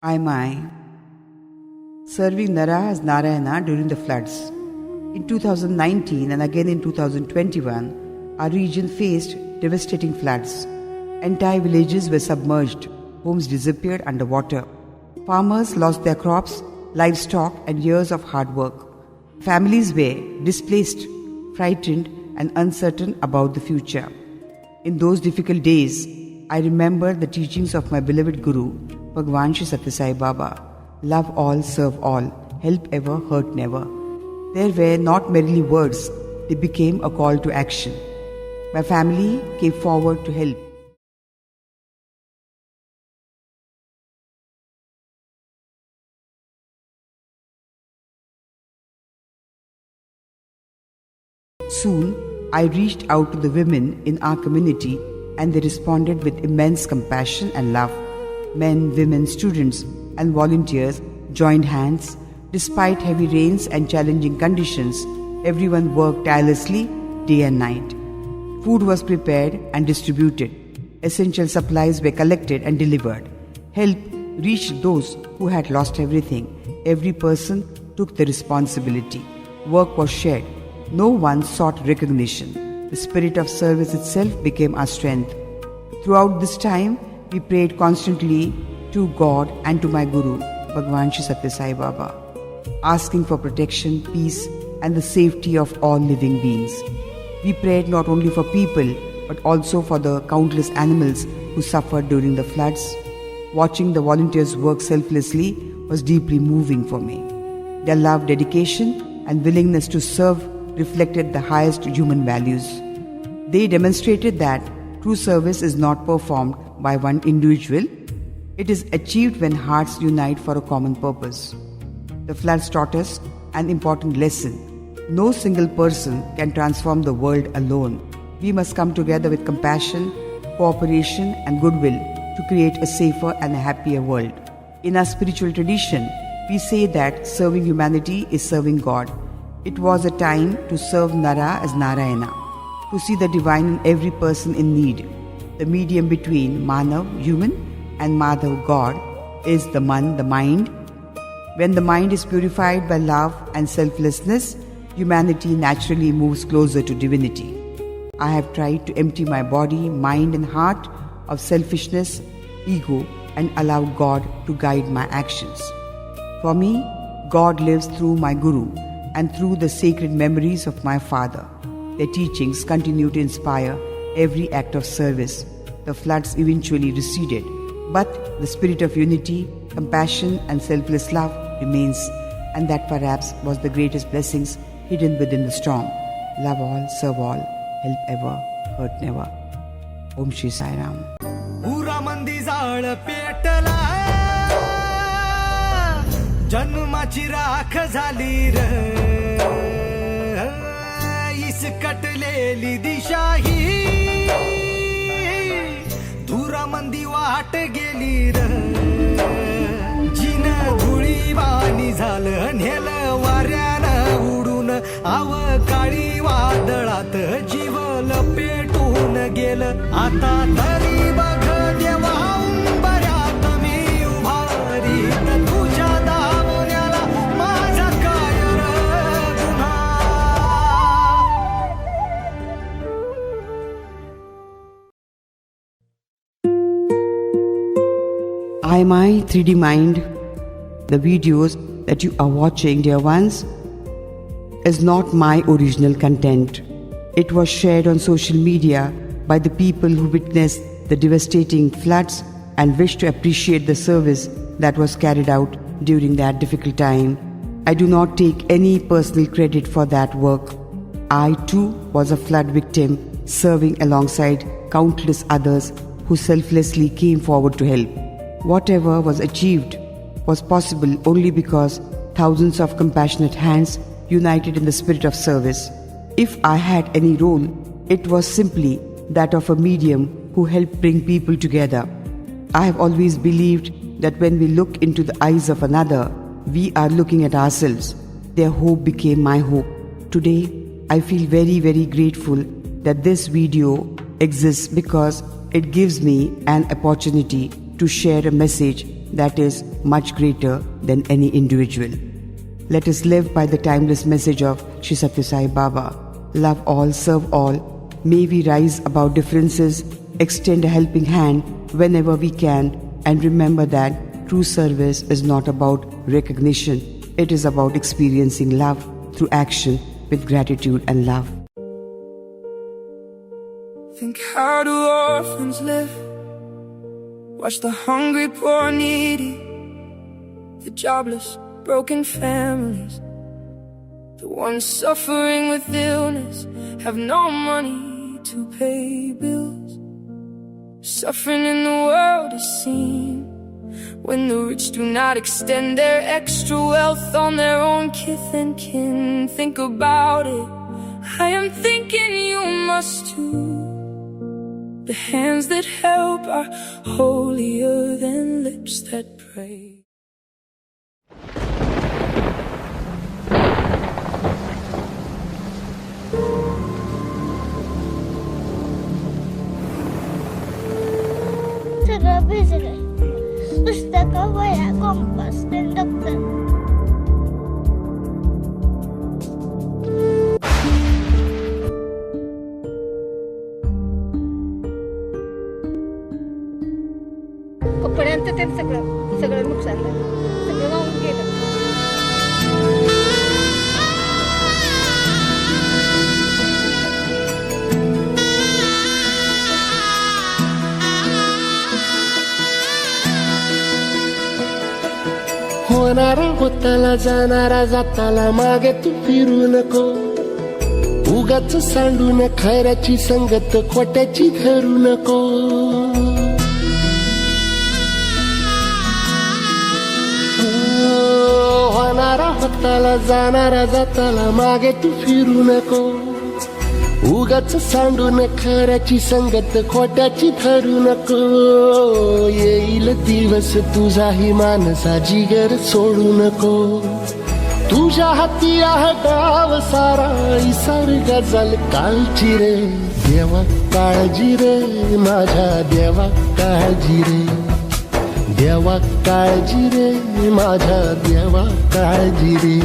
I serving Nara as Narayana during the floods. In 2019 and again in 2021, our region faced devastating floods. Entire villages were submerged, homes disappeared underwater. Farmers lost their crops, livestock, and years of hard work. Families were displaced, frightened, and uncertain about the future. In those difficult days, I remember the teachings of my beloved Guru, Bhagwan Shri Satya Sai Baba. Love all, serve all, help ever, hurt never. There were not merely words, they became a call to action. My family came forward to help. Soon, I reached out to the women in our community and they responded with immense compassion and love. Men, women, students, and volunteers joined hands. Despite heavy rains and challenging conditions, everyone worked tirelessly day and night. Food was prepared and distributed. Essential supplies were collected and delivered. Help reached those who had lost everything. Every person took the responsibility. Work was shared. No one sought recognition. The spirit of service itself became our strength. Throughout this time, we prayed constantly to God and to my Guru, Bhagwan Shri Satya Sai Baba, asking for protection, peace, and the safety of all living beings. We prayed not only for people, but also for the countless animals who suffered during the floods. Watching the volunteers work selflessly was deeply moving for me. Their love, dedication, and willingness to serve reflected the highest human values. They demonstrated that true service is not performed by one individual. It is achieved when hearts unite for a common purpose. The floods taught us an important lesson. No single person can transform the world alone. We must come together with compassion, cooperation, and goodwill to create a safer and a happier world. In our spiritual tradition, we say that serving humanity is serving God. It was a time to serve Nara as Narayana, to see the divine in every person in need. The medium between Manav, human, and Madhav, God, is the mind. When the mind is purified by love and selflessness, humanity naturally moves closer to divinity. I have tried to empty my body, mind, and heart of selfishness, ego, and allow God to guide my actions. For me, God lives through my Guru and through the sacred memories of my father. Their teachings continue to inspire every act of service. The floods eventually receded, but the spirit of unity, compassion, and selfless love remains, and that perhaps was the greatest blessings hidden within the storm. Love all, serve all, help ever, hurt never. Om Shri Sai Ram. उरामंदी जाळ पेटला जन्माची राख झाली र इसकटलेली दिशाही धुरामंदी वाट गेली र जिन धुळी वाणी झालं नेलं वाऱ्यानं उडून अवकाळी वादळात जीव लपेटून गेलं आता तरी बघ देवा उंबऱ्यात मी उभारीत तुझ्या दावण्याला माझा काय र गुन्हा. My 3D mind, the videos that you are watching, dear ones, is not my original content. It was shared on social media by the people who witnessed the devastating floods and wish to appreciate the service that was carried out during that difficult time. I do not take any personal credit for that work. I too was a flood victim, serving alongside countless others who selflessly came forward to help. Whatever was achieved was possible only because thousands of compassionate hands united in the spirit of service. If I had any role, it was simply that of a medium who help bring people together. I have always believed that when we look into the eyes of another, we are looking at ourselves. Their hope became my hope. Today, I feel very, very grateful that this video exists because it gives me an opportunity to share a message that is much greater than any individual. Let us live by the timeless message of Shri Satya Sai Baba. Love all, serve all. May we rise above differences, extend a helping hand whenever we can, and remember that true service is not about recognition. It is about experiencing love through action with gratitude and love. Think, how do orphans live? Watch the hungry, poor, needy, the jobless, broken families, the ones suffering with illness, have no money to pay bills. Suffering in the world is seen when the rich do not extend their extra wealth on their own kith and kin. Think about it, I am thinking you must too. The hands that help are holier than lips that pray. सगळं भिजलंय. पुस्तकं, वह्या, compass, pen, दप्तर. कपड्यांचं ते सगळं नुकसान झालं. सगळं वाहून गेलं. होणारा होताला जाणारा जाताला मागे तू फिरू नको. उगाच सांडून खऱ्याची संगत खोट्याची धरू नको. होणारा होताला जाणारा जाताला मागे तू फिरू नको. उगाच सांडून खऱ्याची संगत खोट्याची धरू नको. येईल दिवस तुझाही मानसा जिगर सोडू नको. तुझ्या हाती आहे गाव सारा इसार गजल कालची रे. देवा काळजी रे माझ्या देवा काळजी रे. देवा काळजी रे माझ्या देवा काळजी रे.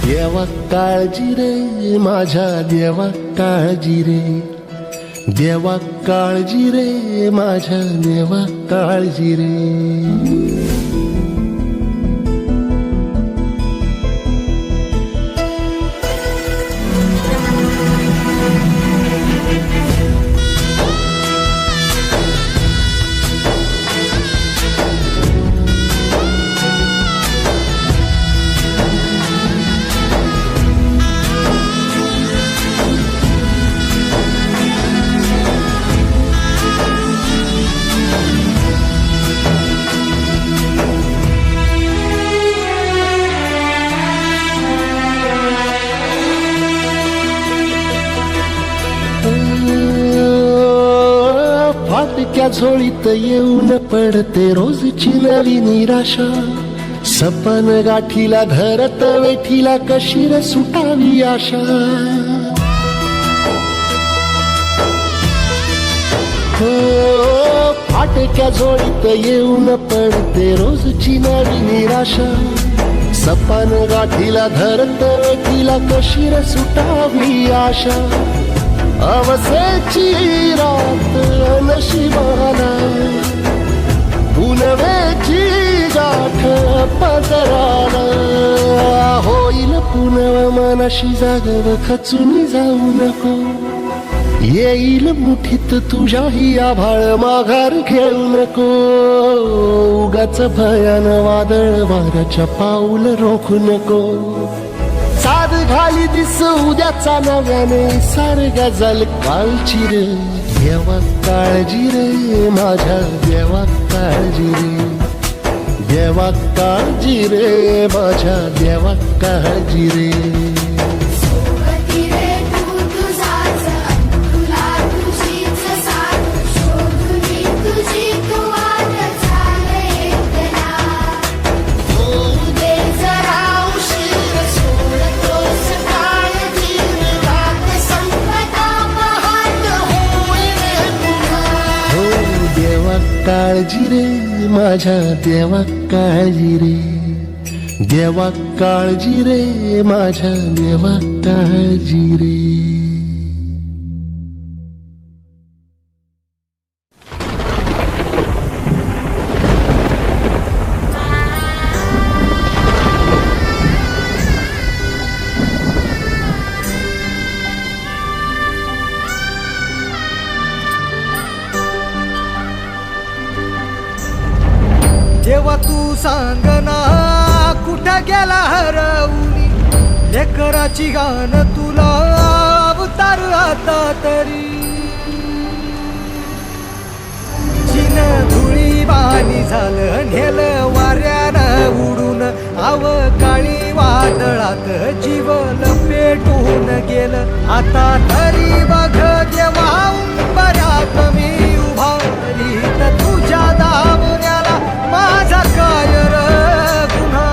देवा काळजी रे माझ्या देवा काळजी रे. देवा काळजी रे माझ्या देवा काळजी रे. फाटक्या झोळीत येऊन पडते रोजची नवी निराशा. सपन गाठीला धरत वेठीला कशी रे सुटावी आशा. हो फाटक्या झोळीत येऊन पडते रोजची नवी निराशा. सपन गाठीला धरत वेठीला कशी रे सुटावी आशा. अवसेची रात नशिबाला पुनवेची गाठ पदराला. होईल पुनव मनाशी जागव खचून जाऊ नको. येईल मुठीत तुझ्याही आभाळ माघार घेऊ नको. उगाच भयान वादळ वाऱ्याच्या पाऊल रोखू नको. साध घाली दिस उद्याचा नव्याने सार गजल कालची रे देवा काळजी रे माझ्या देवा काळजी रे देवा काळजी रे माझ्या देवा काळजी रे काळजी रे माझ्या देवा काळजी रे देवा काळजी रे माझ्या देवा काळजी रे. जेव्हा तू सांगना कुठं गेला हरवली लेकराची गाण तुला अवतार आता तरी चिन धुळी बाणी झालं नेलं वाऱ्यानं उडून अवकाळी वादळात जीव लपेटून गेलं आता तरी बघ जेव्हा उंबऱ्यात मी उभारी तर तुझ्या दावण्याला माझा काय र गुन्हा.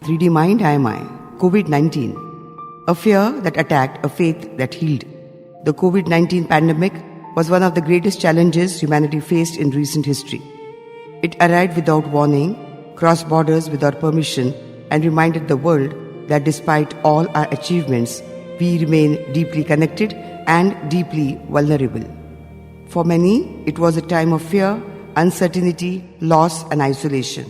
Greedy mind am I. COVID-19. A fear that attacked, a faith that healed. The COVID-19 pandemic was one of the greatest challenges humanity faced in recent history. It arrived without warning, crossed borders without permission, and reminded the world that despite all our achievements, we remain deeply connected and deeply vulnerable. For many, it was a time of fear, uncertainty, loss, and isolation.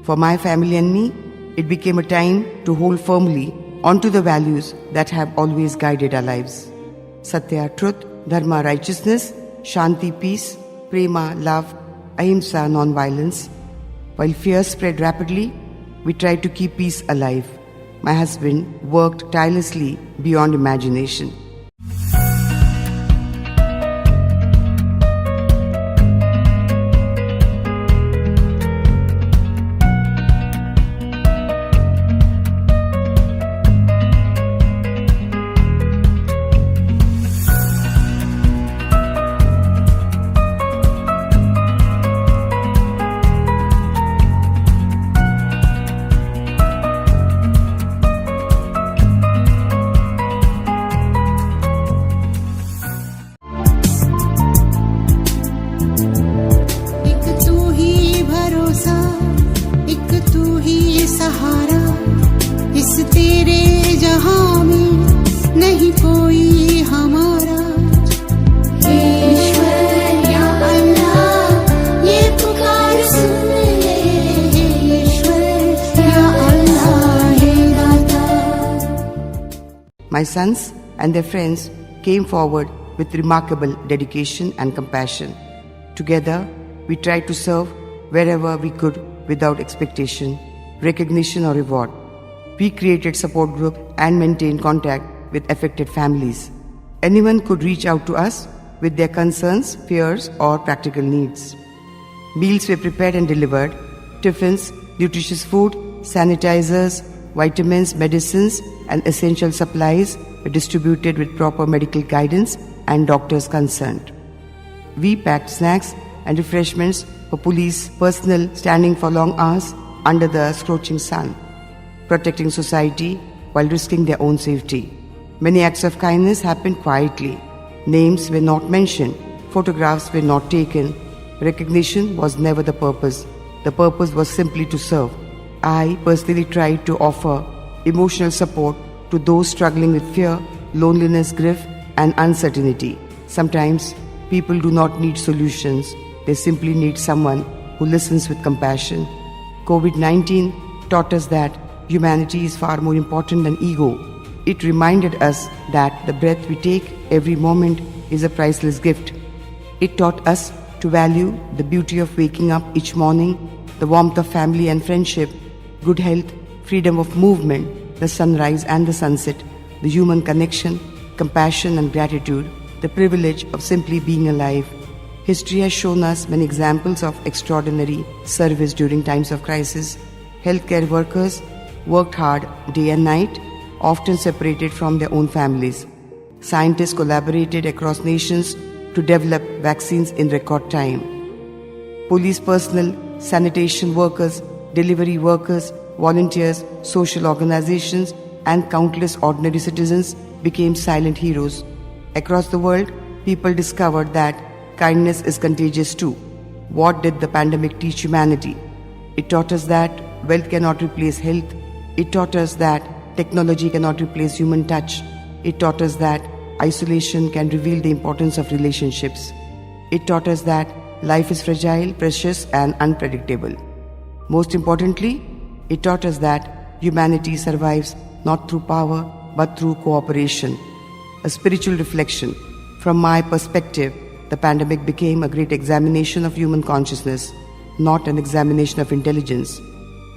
For my family and me, it became a time to hold firmly onto the values that have always guided our lives. Satya, truth; Dharma, righteousness; Shanti, peace; Prema, love; Ahimsa, non-violence. While fear spread rapidly, we tried to keep peace alive. My husband worked tirelessly beyond imagination. My sons and their friends came forward with remarkable dedication and compassion. Together, we tried to serve wherever we could without expectation, recognition or reward. We created support groups and maintained contact with affected families. Anyone could reach out to us with their concerns, fears or practical needs. Meals were prepared and delivered. Tiffins, nutritious food, sanitizers, vitamins, medicines and essential supplies were distributed with proper medical guidance and doctors concerned. We packed snacks and refreshments for police personnel standing for long hours under the scorching sun, protecting society while risking their own safety. Many acts of kindness happened quietly. Names were not mentioned, photographs were not taken. Recognition was never the purpose. The purpose was simply to serve. I personally tried to offer emotional support to those struggling with fear, loneliness, grief, and uncertainty. Sometimes people do not need solutions, they simply need someone who listens with compassion. COVID-19 taught us that humanity is far more important than ego. It reminded us that the breath we take every moment is a priceless gift. It taught us to value the beauty of waking up each morning, the warmth of family and friendship, good health, freedom of movement, the sunrise and the sunset, the human connection, compassion and gratitude, the privilege of simply being alive. History has shown us many examples of extraordinary service during times of crisis. Healthcare workers worked hard day and night, often separated from their own families. Scientists collaborated across nations to develop vaccines in record time. Police personnel, sanitation workers, delivery workers, volunteers, social organizations, and countless ordinary citizens became silent heroes. Across the world, people discovered that kindness is contagious too. What did the pandemic teach humanity? It taught us that wealth cannot replace health. It taught us that technology cannot replace human touch. It taught us that isolation can reveal the importance of relationships. It taught us that life is fragile, precious, and unpredictable. Most importantly, it taught us that humanity survives not through power but through cooperation. A spiritual reflection. From my perspective, the pandemic became a great examination of human consciousness, not an examination of intelligence,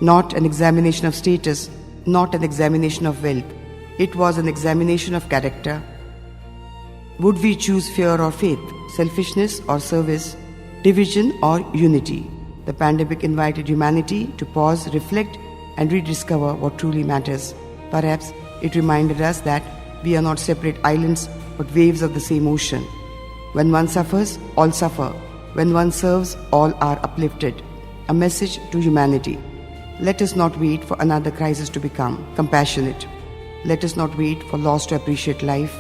not an examination of status, not an examination of wealth. It was an examination of character. Would we choose fear or faith, selfishness or service, division or unity? The pandemic invited humanity to pause, reflect, and rediscover what truly matters. Perhaps it reminded us that we are not separate islands but waves of the same ocean. When one suffers, all suffer. When one serves, all are uplifted. A message to humanity. Let us not wait for another crisis to become compassionate. Let us not wait for loss to appreciate life.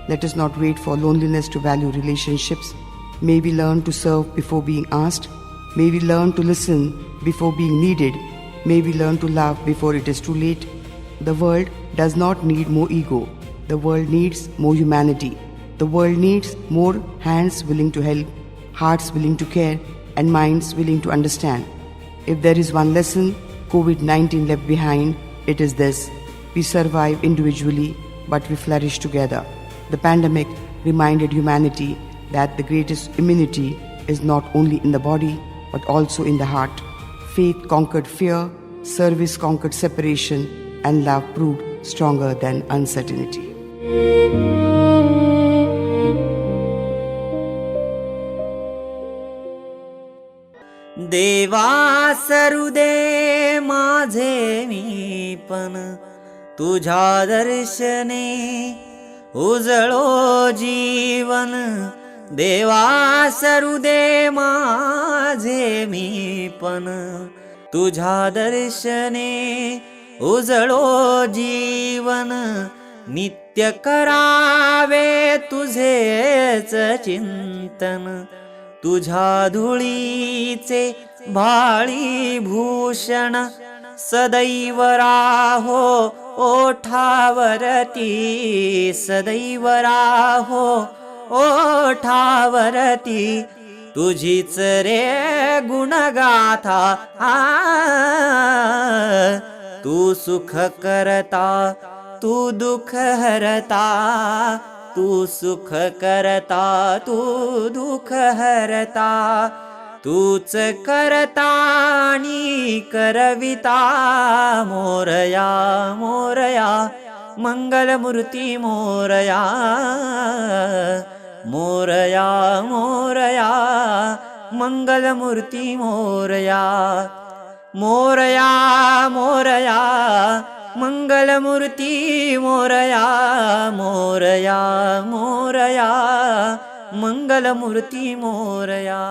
Let us not wait for loneliness to value relationships. May we learn to serve before being asked. May we learn to listen before being needed. May we learn to love before it is too late. The world does not need more ego. The world needs more humanity. The world needs more hands willing to help, hearts willing to care, and minds willing to understand. If there is one lesson COVID-19 left behind, it is this: we survive individually, but we flourish together. The pandemic reminded humanity that the greatest immunity is not only in the body, but also in the heart. Faith conquered fear, service conquered separation, and love proved stronger than uncertainty. देवा सरू दे माझे मी पण तुझ्या दर्शने उजळो जीवन. देवा सरू दे माझे मी पण तुझ्या दर्शने उजळो जीवन. नित्य करावे तुझेच चिंतन. तुझ्या धुळीचे भाळी भूषण सदैव राहो ओठावरती. सदैव राहो ओठावरती. तुझीच रे गुणगाथा तू सुख करता तू दुःख हरता तू सुख करता तू दुःख हरता तूच करता आणि करविता मोरया मोरया मंगलमूर्ती मोरया मोरया मोरया मंगलमूर्ती मोरया मोरया मोरया मंगलमूर्ती मोरया मोरया मोरया मंगलमूर्ती मोरया.